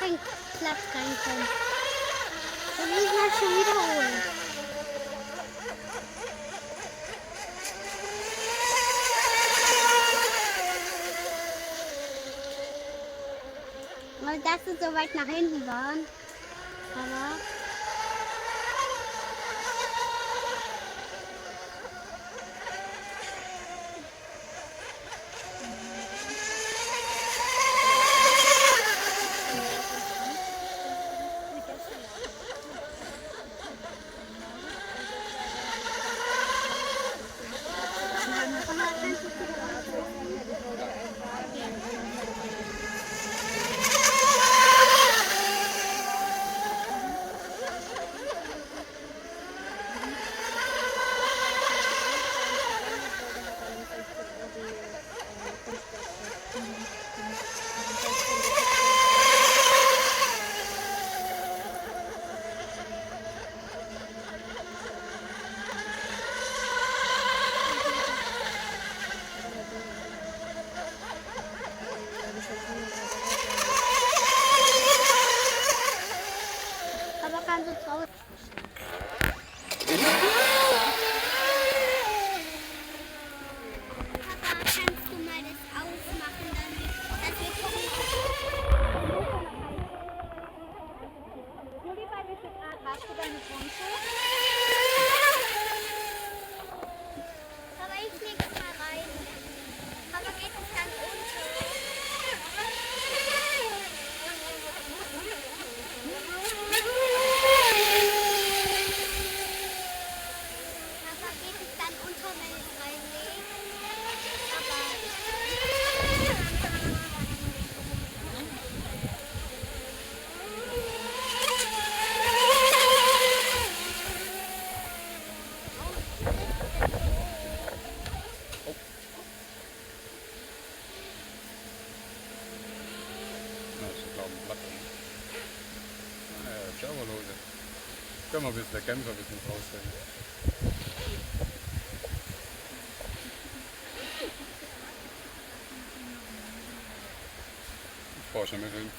keinen Platz reinkommen. Dann muss ich halt schon wiederholen. Weil das so weit nach hinten waren. Aber kannst du draußen. Papa, kannst du mal das ausmachen, dass wir gucken? Juli, bei wie viel Grad hast du deine Grundschule? Aber ich leg's mal rein. Aber geht es dann unter? Schauen wir mal. Können wir ein bisschen der Kämpfer ein bisschen rausstellen. Ich brauche schon mehr Film.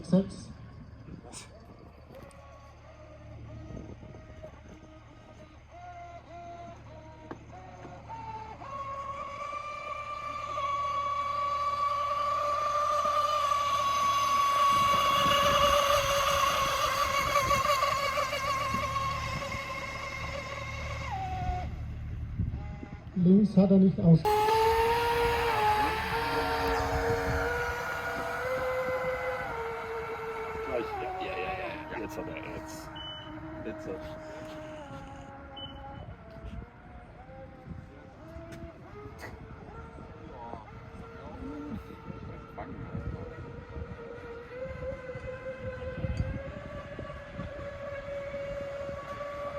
Sechs. Links hat er nicht aus. Ja. Jetzt hat er jetzt.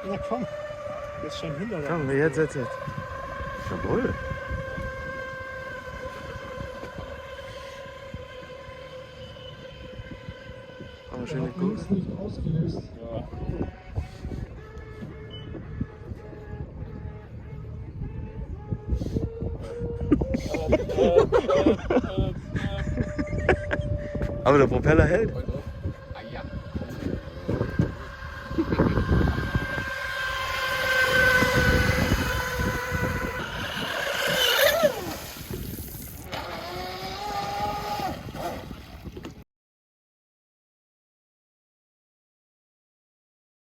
Ja komm, jetzt schon hinter der. Komm, jetzt. Jawohl. Aber schöne Kurs. Links nicht ausgelöst. Ja. Aber der Propeller hält.